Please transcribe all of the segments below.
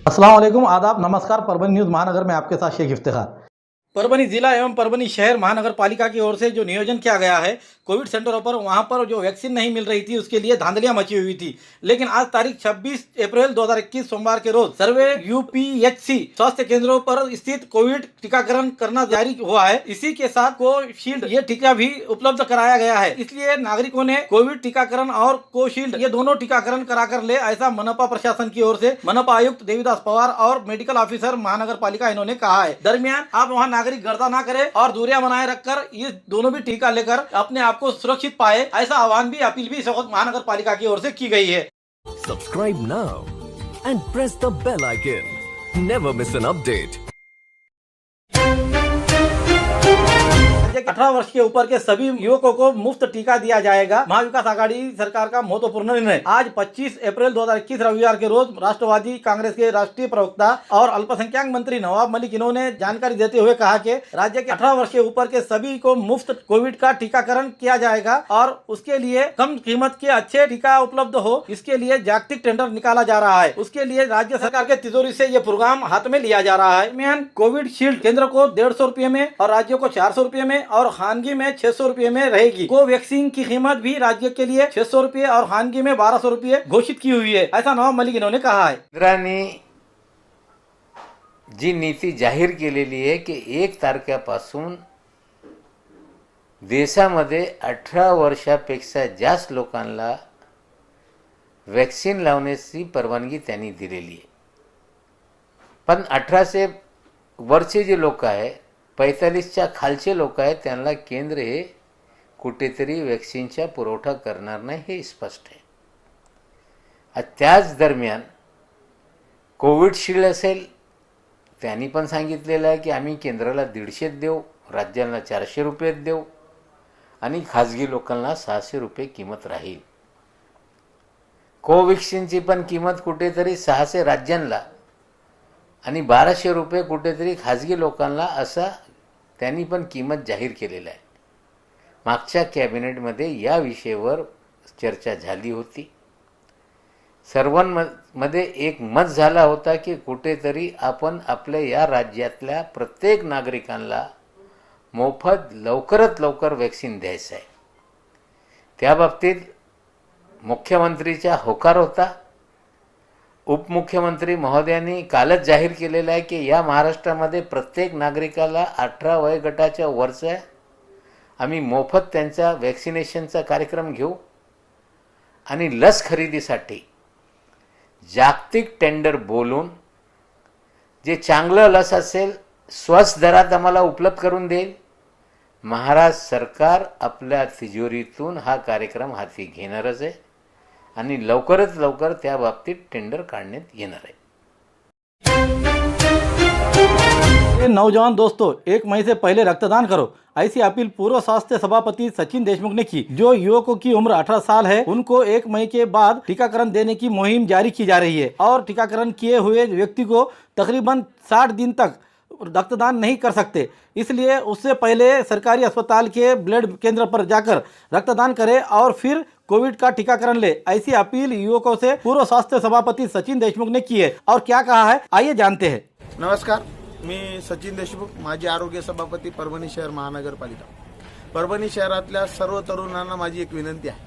अस्सलाम वालेकुम, आदाब, नमस्कार। परभनी न्यूज़ महानगर में आपके साथ शेख इफ्तिखार। परभनी जिला एवं परभनी शहर महानगर पालिका की ओर से जो नियोजन किया गया है कोविड सेंटरों पर, वहां पर जो वैक्सीन नहीं मिल रही थी उसके लिए धांधलियां मची हुई थी। लेकिन आज तारीख 26 अप्रैल 2021 सोमवार के रोज सर्वे यूपीएचसी स्वास्थ्य केंद्रों पर स्थित कोविड टीकाकरण करना जारी हुआ है। इसी के साथ कोशील्ड ये टीका भी उपलब्ध कराया गया है। इसलिए नागरिकों ने कोविड टीकाकरण और कोशील्ड ये दोनों टीकाकरण कराकर ले, ऐसा मनपा प्रशासन की ओर से मनपा आयुक्त देवीदास पवार और मेडिकल ऑफिसर महानगर पालिका इन्होंने कहा है। दरमियान आप वहाँ नागरिक गर्दा ना करे और दूरियां बनाए रखकर ये दोनों भी टीका लेकर अपने आप को सुरक्षित पाए, ऐसा आह्वान भी, अपील भी महानगर पालिका की ओर से की गई है। Subscribe now and press the bell icon. Never miss an update. 18 वर्ष के ऊपर के सभी युवकों को मुफ्त टीका दिया जाएगा। महाविकास आघाड़ी सरकार का महत्वपूर्ण निर्णय। आज 25 अप्रैल 2021 रविवार के रोज राष्ट्रवादी कांग्रेस के राष्ट्रीय प्रवक्ता और अल्पसंख्यक मंत्री नवाब मलिक इन्होंने जानकारी देते हुए कहा कि राज्य के 18 वर्ष के ऊपर के सभी को मुफ्त कोविड का टीकाकरण किया जाएगा और उसके लिए कम कीमत के अच्छे टीका उपलब्ध हो, इसके लिए जागतिक टेंडर निकाला जा रहा है। उसके लिए राज्य सरकार के तिजोरी से ये प्रोग्राम हाथ में लिया जा रहा है। कोविड शील्ड केंद्र को 150 रुपये में और राज्यों को 400 रुपये में और खानगी में 600 रुपये में रहेगी। कोवैक्सीन की कीमत भी राज्य के लिए 600 रुपये और खानगी में 1200 रुपये घोषित की हुई है, ऐसा नवाब मलिक इन्होंने कहा है। केंद्राने जी नीती जाहीर केलेली आहे की 1 तारखेपासून देशामध्ये 18 वर्षापेक्षा जास्त लोकांना वॅक्सिन लावण्याची परवानगी त्यांनी दिलेली आहे। पण 18 वर्षे जे लोक आहे, 45च्या खालचे लोक आहेत, त्यांना केंद्र हे कुठेतरी वॅक्सिनचा पुरवठा करणार नाही हे स्पष्ट आहे। त्याच दरम्यान कोविड शील्ड असेल, त्यांनी पण सांगितलेलं आहे की आम्ही केंद्राला 150 देऊ, राज्यांना 400 रुपये देऊ आणि खाजगी लोकांना 600 रुपये किंमत राहील। कोवॅक्सिनची पण किंमत कुठेतरी 600 राज्यांना आणि 1200 रुपये कुठेतरी खाजगी लोकांना, असा त्यांनी पण किंमत जाहीर केलेला आहे। मागच्या कॅबिनेटमध्ये या विषयावर चर्चा झाली होती। सर्वांमध्ये एक मत झाला होता की कुठेतरी आपण आपल्या या राज्यातल्या प्रत्येक नागरिकांना मोफत लवकरात लवकर वॅक्सिन द्यायचं आहे। त्या बाबतीत मुख्यमंत्रीचा होकार होता। उपमुख्यमंत्री महोदयांनी कालच जाहीर केलेलं आहे की या महाराष्ट्रामध्ये प्रत्येक नागरिकाला 18 वयोगटाच्या वरचा आम्ही मोफत त्यांचा वॅक्सिनेशनचा कार्यक्रम घेऊ आणि लस खरेदीसाठी जागतिक टेंडर बोलून जे चांगलं लस असेल स्वस्त दरात आम्हाला उपलब्ध करून देईल। महाराष्ट्र सरकार आपल्या तिजोरीतून हा कार्यक्रम हाती घेणारच आहे आणि लवकरच लवकर त्या बाबतीत टेंडर काढण्यात येणार आहे। नौजवान दोस्तों, 1 मई से पहले रक्तदान करो, ऐसी अपील पूर्व स्वास्थ्य सभापति सचिन देशमुख ने की। जो युवकों की उम्र 18 साल है उनको 1 मई के बाद टीकाकरण देने की मुहिम जारी की जा रही है और टीकाकरण किए हुए व्यक्ति को तकरीबन 60 दिन तक रक्तदान नहीं कर सकते, इसलिए उससे पहले सरकारी अस्पताल के ब्लड केंद्र पर जाकर रक्तदान करें और फिर कोविड का टीकाकरण ले, ऐसी अपील युवकों से पूर्व स्वास्थ्य सभापति सचिन देशमुख ने की है। और क्या कहा है, आइए जानते हैं। नमस्कार, मी सचिन देशमुख, माजी आरोग्य सभापती, परभणी शहर महानगरपालिका। परभणी शहरातल्या सर्व तरुणांना माझी एक विनंती आहे,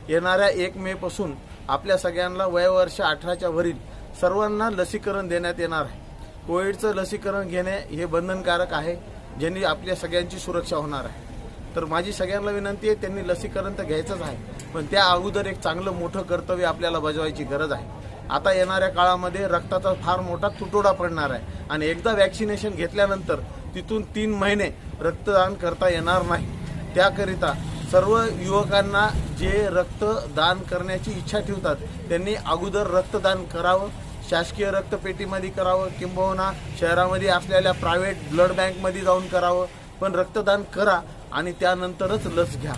येणाऱ्या 1 मे पासून आपल्या सगळ्यांना वयोवर्ष 18च्या वरील सर्वांना लसीकरण देण्यात येणार आहे। कोविडचं लसीकरण घेणे हे बंधनकारक आहे, ज्यांनी आपल्या सगळ्यांची सुरक्षा होणार आहे। तर माझी सगळ्यांना विनंती आहे, त्यांनी लसीकरण तर घ्यायचंच आहे, पण त्या अगोदर एक चांगलं मोठं कर्तव्य आपल्याला बजावायची गरज आहे। आता येणाऱ्या काळामध्ये रक्ताचा फार मोठा तुटवडा पडणार आहे आणि एकदा वॅक्सिनेशन घेतल्यानंतर तिथून 3 महिने रक्तदान करता येणार नाही। त्याकरिता सर्व युवकांना जे रक्तदान करण्याची इच्छा ठेवतात त्यांनी अगोदर रक्तदान करावं। शासकीय रक्तपेटीमध्ये करावं किंबहुना शहरामध्ये असलेल्या प्रायव्हेट ब्लड बँकमध्ये जाऊन करावं, पण रक्तदान करा आणि त्यानंतरच लस घ्या,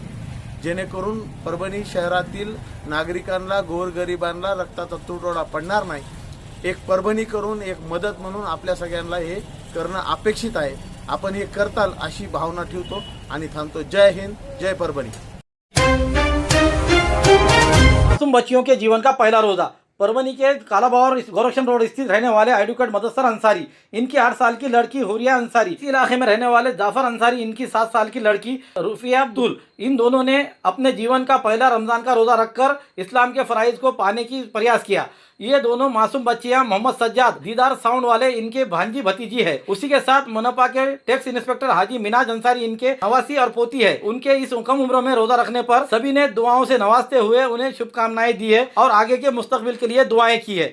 जेणेकरून परभणी शहरातील नागरिकांना, गोरगरिबांना रक्ताचा तुटवडा पडणार नाही। एक परभणी करून एक मदत म्हणून आपल्या सगळ्यांना हे करणं अपेक्षित आहे। आपण हे करताल अशी भावना ठेवतो आणि थांबतो। जय हिंद, जय परभणी। मासूम बच्चियों के जीवन का पहला रोजा परभनी के कालाबावर गोरक्षण रोड स्थित रहने वाले एडवोकेट मुदस्सर अंसारी, इनकी 8 साल की लड़की हुरिया अंसारी, इसी इलाके में रहने वाले जाफर अंसारी, इनकी 7 साल की लड़की रुफिया अब्दुल, इन दोनों ने अपने जीवन का पहला रमजान का रोजा रखकर इस्लाम के फराइज को पाने की प्रयास किया। ये दोनों मासूम बच्चियां मोहम्मद सज्जाद दीदार साउंड वाले इनके भांजी भतीजी है। उसी के साथ मुनपा के टैक्स इंस्पेक्टर हाजी मिनाज अंसारी इनके नवासी और पोती है। उनके इस कम उम्र में रोजा रखने पर सभी ने दुआओं से नवाजते हुए उन्हें शुभकामनाएं दी है और आगे के मुस्तकबिल के लिए दुआएं की है।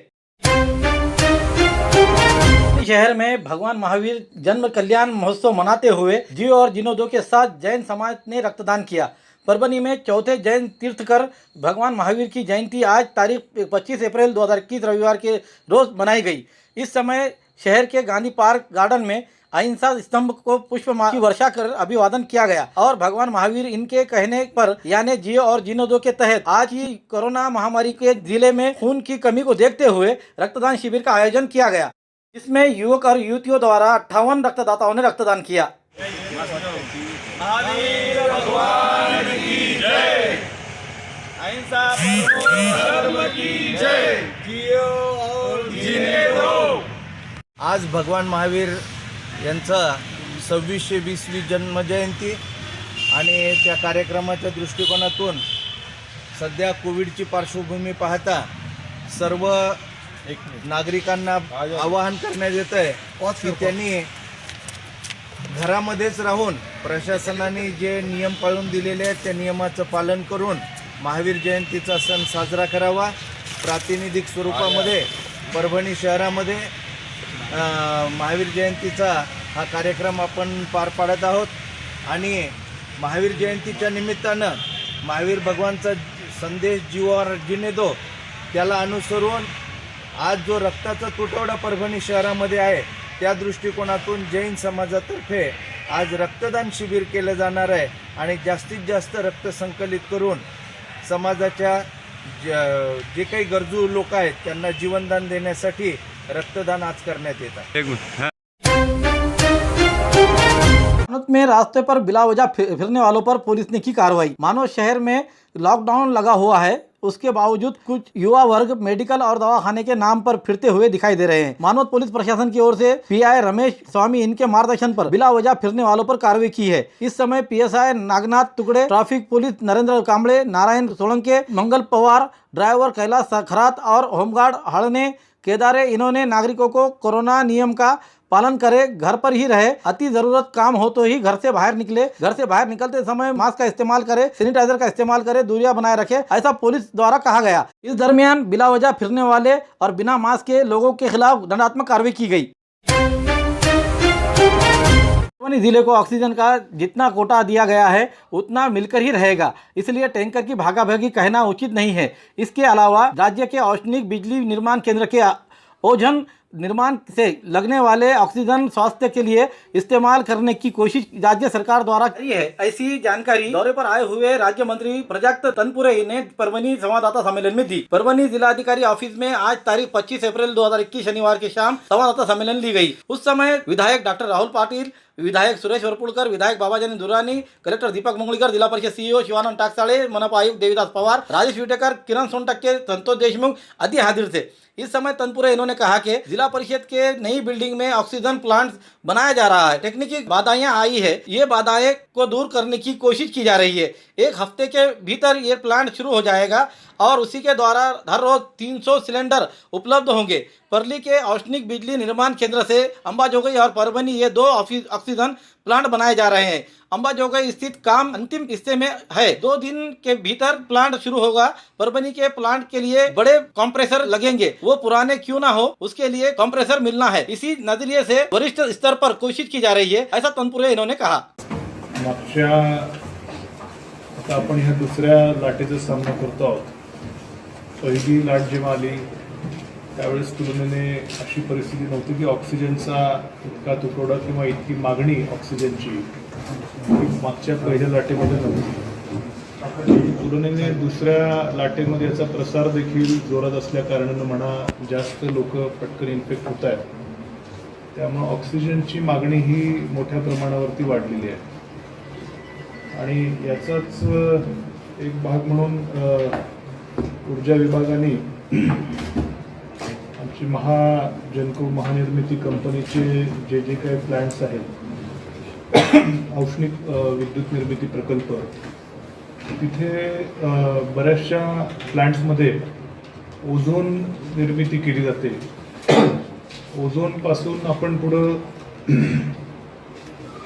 शहर में भगवान महावीर जन्म कल्याण महोत्सव मनाते हुए जियो और जिनोदो के साथ जैन समाज ने रक्तदान किया। परभनी में चौथे जैन तीर्थकर भगवान महावीर की जयंती आज तारीख 25 अप्रैल 2021 रविवार के रोज मनाई गई। इस समय शहर के गांधी पार्क गार्डन में अहिंसा स्तंभ को पुष्प की वर्षा कर अभिवादन किया गया और भगवान महावीर इनके कहने पर यानी जियो और जिनोदो के तहत आज ही कोरोना महामारी के जिले में खून की कमी को देखते हुए रक्तदान शिविर का आयोजन किया गया, जिसमें युवक और युवतियों द्वारा 58 रक्तदाताओं ने रक्तदान किया। आज भगवान महावीर यांचा 2620वी जन्मजयंती आणि त्या कार्यक्रमाच्या दृष्टिकोनातून सध्या कोविडची पार्श्वभूमी पाहता सर्व नागरिकांना आवाहन करण्यात येत आहे की त्यांनी घरामध्येच राहून प्रशासनाने जे नियम पाळून दिलेले आहेत त्या नियमाचं पालन करून महावीर जयंतीचा सण साजरा करावा। प्रातिनिधिक स्वरूपामध्ये परभणी शहरामध्ये महावीर जयंतीचा हा कार्यक्रम आपण पार पाडत आहोत आणि महावीर जयंतीच्या निमित्तानं महावीर भगवानचा संदेश जीवावर जिने दो त्याला अनुसरून आज जो रक्ताचा तुटवडा परभणी शहरामध्ये आहे त्या दृष्टिकोनातून जैन समाजातर्फे आज रक्तदान शिबिर केलं जाणार आहे आणि जास्तीत जास्त रक्त संकलित करून समाजाच्या जे काही गरजू लोक आहेत त्यांना जीवनदान देण्यासाठी रक्तदान आज करण्यात येत आहे। में रास्ते पर बिला वजह फिरने वालों पर पुलिस ने की कार्रवाई। मानो शहर में लॉकडाउन लगा हुआ है, उसके बावजूद कुछ युवा वर्ग मेडिकल और दवाखाने के नाम पर फिरते हुए दिखाई दे रहे हैं। मानव पुलिस प्रशासन की ओर से पीआई रमेश स्वामी इनके मार्गदर्शन पर बिला वजह फिरने वालों पर कार्रवाई की है। इस समय पीएसआई नागनाथ टुकड़े, ट्रैफिक पुलिस नरेंद्र कांबळे, नारायण सोलंके, मंगल पवार, ड्राइवर कैलाश खरात और होमगार्ड हड़ने केदारे, इन्होंने नागरिकों को कोरोना नियम का पालन करे, घर पर ही रहे, अति जरूरत काम हो तो ही घर से बाहर निकले, घर से बाहर निकलते समय मास्क का इस्तेमाल करे, सैनिटाइजर का इस्तेमाल करे, दूरियां बनाए रखे, ऐसा पुलिस द्वारा कहा गया। इस दरमियान बिला वजह फिरने वाले और बिना मास्क के लोगों के खिलाफ दंडात्मक कार्रवाई की गई। परभनी जिले को ऑक्सीजन का जितना कोटा दिया गया है उतना मिलकर ही रहेगा, इसलिए टैंकर की भागाभागी कहना उचित नहीं है। इसके अलावा राज्य के औष्णिक बिजली निर्माण केंद्र के ओझोन निर्माण से लगने वाले ऑक्सीजन स्वास्थ्य के लिए इस्तेमाल करने की कोशिश राज्य सरकार द्वारा की है। ऐसी जानकारी दौरे पर आए हुए राज्य मंत्री प्रजाक्त तनपुरे ने परभनी संवाददाता सम्मेलन में दी। परभनी जिलाधिकारी ऑफिस में आज तारीख 25 अप्रैल 2021 शनिवार की शाम संवाददाता सम्मेलन ली गई। उस समय विधायक डॉक्टर राहुल पाटिल, विधायक सुरेश वरपुड़कर, विधायक बाबाजानी दुरानी, कलेक्टर दीपक मुंगलीकर, जिला परिषद सीईओ शिवानंद टाकसाळे, मनपा आयुक्त देवीदास पवार, राजेश विटेकर, किरण सोनटक्के, संतोष देशमुख आदि हाजिर थे। इस समय तनपुरे इन्होंने कहा कि जिला परिषद के नई बिल्डिंग में ऑक्सीजन प्लांट बनाया जा रहा है, टेक्निकल बाधाएं आई है, ये बाधाएं को दूर करने की कोशिश की जा रही है। 1 हफ्ते के भीतर ये प्लांट शुरू हो जाएगा और उसी के द्वारा हर रोज 300 सिलेंडर उपलब्ध होंगे। परली के औष्णिक बिजली निर्माण केंद्र से अंबाजोगई और परभनी ये 2 ऑक्सीजन प्लांट बनाए जा रहे हैं। अंबाजोगई स्थित काम अंतिम हिस्से में है, 2 दिन के भीतर प्लांट शुरू होगा। परभनी के प्लांट के लिए बड़े कंप्रेसर लगेंगे, वो पुराने क्यों ना हो, उसके लिए कंप्रेसर मिलना है। इसी नजरिए से वरिष्ठ स्तर पर कोशिश की जा रही है, ऐसा तनपुरे इन्होंने कहा। मागच्या आता आपण ह्या दुसऱ्या लाटेचा सामना करतो आहोत। पहिली लाट जेव्हा आली त्यावेळेस तुलनेने अशी परिस्थिती नव्हती की ऑक्सिजनचा इतका तुटवडा किंवा इतकी मागणी ऑक्सिजनची मागच्या पहिल्या लाटेमध्ये नव्हती। तुलनेने दुसऱ्या लाटेमध्ये याचा प्रसार देखील जोरात असल्या कारणानं म्हणा जास्त लोक पटकन इन्फेक्ट होत आहेत, त्यामुळे ऑक्सिजनची मागणी ही मोठ्या प्रमाणावरती वाढलेली आहे आणि याचाच एक भाग म्हणून ऊर्जा विभागाने आमची महाजनको महानिर्मिती कंपनीचे जे काही प्लॅन्ट्स आहेत औष्णिक विद्युत निर्मिती प्रकल्प, तिथे बऱ्याचशा प्लॅन्ट्समध्ये ओझोन निर्मिती केली जाते. ओझोनपासून आपण पुढं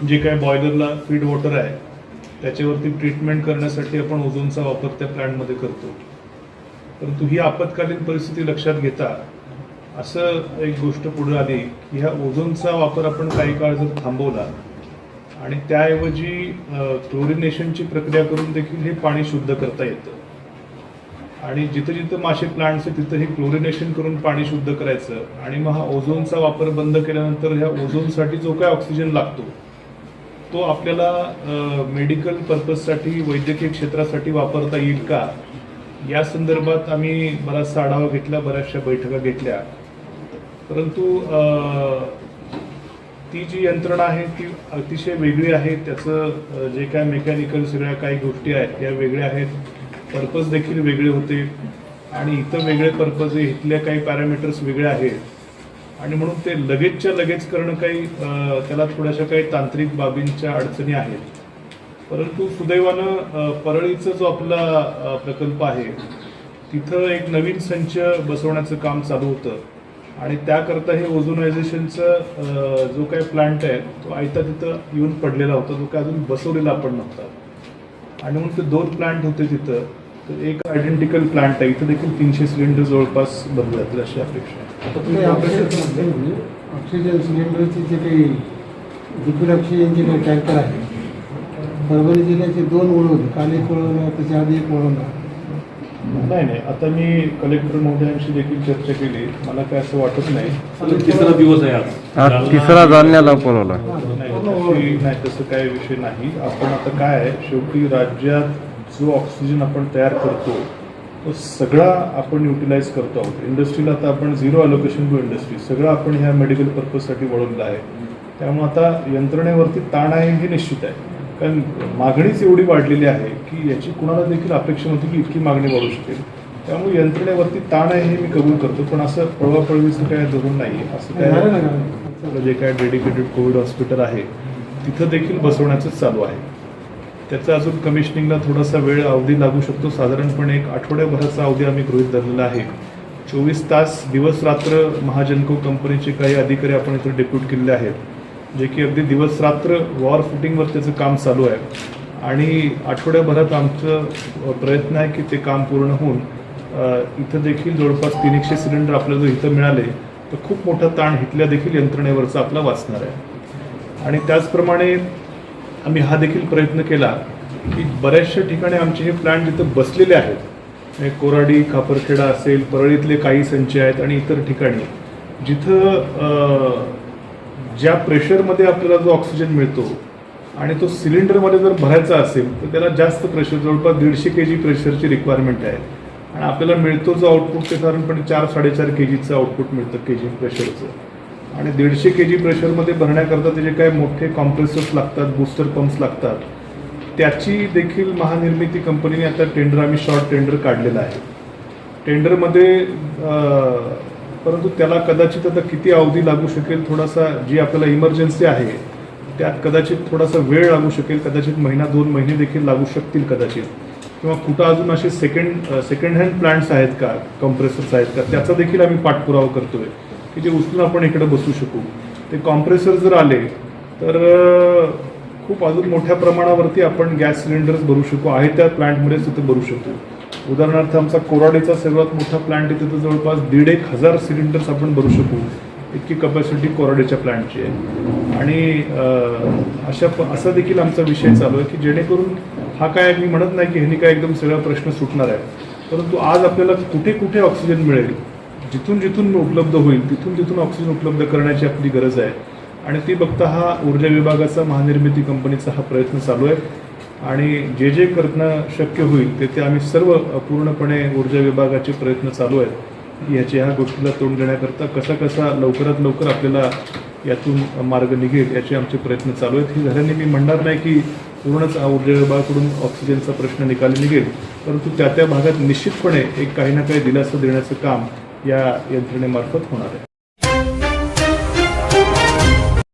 जे काय बॉयलरला फीड वॉटर आहे त्याच्यावरती ट्रीटमेंट करण्यासाठी आपण ओझोनचा वापर त्या प्लॅन्टमध्ये करतो. परंतु ही आपत्कालीन परिस्थिती लक्षात घेता असं एक गोष्ट पुढे आली की ह्या ओझोनचा वापर आपण काही काळ जर थांबवला आणि त्याऐवजी क्लोरिनेशनची प्रक्रिया करून देखील हे पाणी शुद्ध करता येतं. आणि जिथं जिथं मासे प्लांट्स आहे तिथं हे क्लोरिनेशन करून पाणी शुद्ध करायचं आणि मग हा ओझोनचा वापर बंद केल्यानंतर ह्या ओझोनसाठी जो काय ऑक्सिजन लागतो तो आपल्याला मेडिकल पर्पजसाठी वैद्यकीय क्षेत्रासाठी वापरता येईल का, या संदर्भात आम्ही बराचसा आढावा घेतला, बऱ्याचशा बैठका घेतल्या. परंतु ती जी यंत्रणा आहे ती अतिशय वेगळी आहे. त्याचं जे काय मेकॅनिकल सगळ्या काही गोष्टी आहेत त्या वेगळ्या आहेत, पर्पज देखील वेगळे होते आणि इथं वेगळे पर्पज आहे, इथल्या काही पॅरामीटर्स वेगळे आहेत आणि म्हणून ते लगेचच्या लगेच करणं काही त्याला थोड्याशा काही तांत्रिक बाबींच्या अडचणी आहेत. परंतु सुदैवानं परळीचा जो आपला प्रकल्प आहे तिथं एक नवीन संच बसवण्याचं काम चालू होतं आणि त्याकरता हे ओझोनायझेशनचं जो काही प्लांट आहे तो आयता तिथं येऊन पडलेला होता, जो काय अजून बसवलेला आपण नव्हता. आणि म्हणून ते 2 प्लांट होते तिथं, तर एक आयडेंटिकल प्लांट आहे, इथं देखील 300 सिलेंडर जवळपास बनले जातील अशी अपेक्षा आहे. ऑक्सिजन सिलेंडरचे जे काही लिक्विड ऑक्सिजनचे काही टँकर आहे, परभणी जिल्ह्याचे 2 वळवले, काल एक वळवला, त्याच्या आधी एक वळवला. नाही, आता मी कलेक्टर महोदयांशी देखील चर्चा केली. मला काय असं वाटत नाही. तिसरा दिवस आहे आज तिसरा जालन्याला बोलवला. नाही, तसं काही विषय नाही. आपण आता काय आहे, शेवटी राज्यात जो ऑक्सिजन आपण तयार करतो तो सगळा आपण युटिलाइज करतो आहोत. इंडस्ट्रीला आता आपण 0 अलोकेशन टू इंडस्ट्री सगळं आपण ह्या मेडिकल पर्पजसाठी वळवलं आहे. त्यामुळे आता यंत्रणेवरती ताण आहे हे निश्चित आहे, कारण मागणीच एवढी वाढलेली आहे की याची कुणाला देखील अपेक्षा नव्हती की इतकी मागणी वाढू शकेल. त्यामुळे यंत्रणेवरती ताण आहे हे मी कबूल करतो, पण असं पळवापळवीचं काय धरून नाही. असं काय जे काय डेडिकेटेड कोविड हॉस्पिटल आहे तिथं देखील बसवण्याचं चालू आहे. त्याचा अजून कमिशनिंगला थोडासा वेळ अवधी लागू शकतो. साधारणपणे 1 आठवड्याभराचा अवधी आम्ही गृहीत धरलेला आहे. 24 तास दिवस रात्र महाजनको कंपनीचे काही अधिकारी आपण इथे डेप्यूट केलेले आहेत जे की अगदी दिवस रात्र वॉर फुटिंगवर त्याचं काम चालू आहे आणि आठवड्याभरात आमचं प्रयत्न आहे की ते काम पूर्ण होऊन इथं देखील जवळपास 300 सिलेंडर आपल्याला जर इथं मिळाले तर खूप मोठा ताण इथल्या देखील यंत्रणेवरचा आपला वाचणार आहे. आणि त्याचप्रमाणे आम्ही हा देखील प्रयत्न केला की बऱ्याचशा ठिकाणी आमचे हे प्लांट जिथं बसलेले आहेत, कोराडी खापरखेडा असेल, परळीतले काही संच आहेत आणि इतर ठिकाणी जिथं ज्या प्रेशरमध्ये आपल्याला जो ऑक्सिजन मिळतो आणि तो सिलेंडरमध्ये जर भरायचा असेल तर त्याला जास्त प्रेशर, जवळपास 150 kg प्रेशरची रिक्वायरमेंट आहे आणि आपल्याला मिळतो जो आउटपुट ते साधारणपणे 4-4.5 kgचं आउटपुट मिळतं केजी प्रेशरचं. आणि 150 kg प्रेशरमध्ये भरण्याकरता त्याचे काय मोठे कॉम्प्रेसर्स लागतात, बूस्टर पंप्स लागतात. त्याची देखील महानिर्मिती कंपनीने आता टेंडर, आम्ही शॉर्ट टेंडर काढलेलं आहे. टेंडरमध्ये परंतु त्याला कदाचित आता किती अवधी लागू शकेल, थोडासा जी आपल्याला इमर्जन्सी आहे त्यात कदाचित थोडासा वेळ लागू शकेल, कदाचित 1-2 महिने देखील लागू शकतील कदाचित. किंवा कुठं अजून असे सेकंड हँड प्लांट्स आहेत का, कॉम्प्रेसर्स आहेत का, त्याचा देखील आम्ही पाठपुरावा करतोय की जे उचलून आपण इकडे बसू शकू. ते कॉम्प्रेसर जर आले तर खूप अजून मोठ्या प्रमाणावरती आपण गॅस सिलेंडर्स भरू शकू, आहे त्या प्लांटमध्येच तिथं भरू शकू. उदाहरणार्थ आमचा कोराडीचा सर्वात मोठा प्लांट आहे, तिथं जवळपास 1,500 सिलेंडर्स आपण भरू शकू, इतकी कपॅसिटी कोराडीच्या प्लांटची आहे. आणि असा देखील आमचा विषय चालू आहे की जेणेकरून हा काय, मी म्हणत नाही की ह्यांनी काय एकदम सगळा प्रश्न सुटणार आहे, परंतु आज आपल्याला कुठे कुठे ऑक्सिजन मिळेल, जिथून जिथून उपलब्ध होईल तिथून तिथून ऑक्सिजन उपलब्ध करण्याची आपली गरज आहे. आणि ती बघता हा ऊर्जा विभागाचा, महानिर्मिती कंपनीचा हा प्रयत्न चालू आहे. आणि जे जे करणं शक्य होईल ते आम्ही सर्व पूर्णपणे ऊर्जा विभागाचे प्रयत्न चालू आहेत की ह्या गोष्टीला तोंड देण्याकरता कसा लवकरात लवकर आपल्याला यातून मार्ग निघेल याचे आमचे प्रयत्न चालू आहेत. ही झाल्याने मी म्हणणार नाही की पूर्णच ऊर्जा विभागाकडून ऑक्सिजनचा प्रश्न निकाली निघेल, परंतु त्या त्या भागात निश्चितपणे एक काही ना काही दिलासा देण्याचं काम या यंत्रणेमार्फत होणार आहे.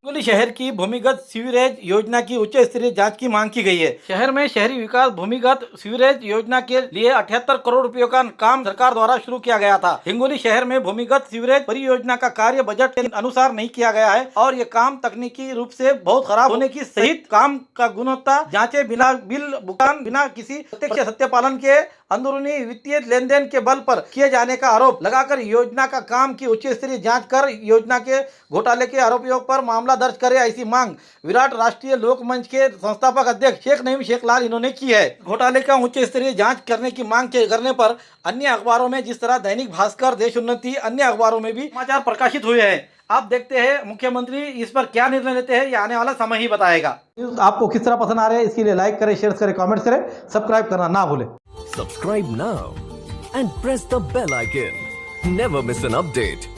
हिंगोली शहर की भूमिगत सीवरेज योजना की उच्च स्तरीय जांच की मांग की गई है. शहर में शहरी विकास भूमिगत सीवरेज योजना के लिए 78 करोड़ रुपयों का काम सरकार द्वारा शुरू किया गया था. हिंगोली शहर में भूमिगत सीवरेज परियोजना का कार्य बजट के अनुसार नहीं किया गया है और ये काम तकनीकी रूप से बहुत खराब होने की सहित काम का गुणवत्ता जांचे बिना बिल भुगतान बिना किसी प्रत्यक्ष सत्यापालन के अंदरूनी वित्तीय लेन देन के बल पर किए जाने का आरोप लगाकर योजना का काम की उच्च स्तरीय जांच कर योजना के घोटाले के आरोपियों पर मामला दर्ज करे, ऐसी मांग विराट राष्ट्रीय लोक मंच के संस्थापक अध्यक्ष शेख नईम शेख लाल इन्होंने की है. घोटाले का उच्च स्तरीय जांच करने की मांग करने पर अन्य अखबारों में जिस तरह दैनिक भास्कर, देश उन्नति, अन्य अखबारों में भी समाचार प्रकाशित हुए हैं. आप देखते हैं मुख्यमंत्री इस पर क्या निर्णय लेते हैं, ये आने वाला समय ही बताएगा. आपको किस तरह पसंद आ रहे हैं इसके लिए लाइक करें, शेयर करें, कमेंट करें, सब्सक्राइब करना ना भूलें. Subscribe now and press the bell icon. Never miss an update.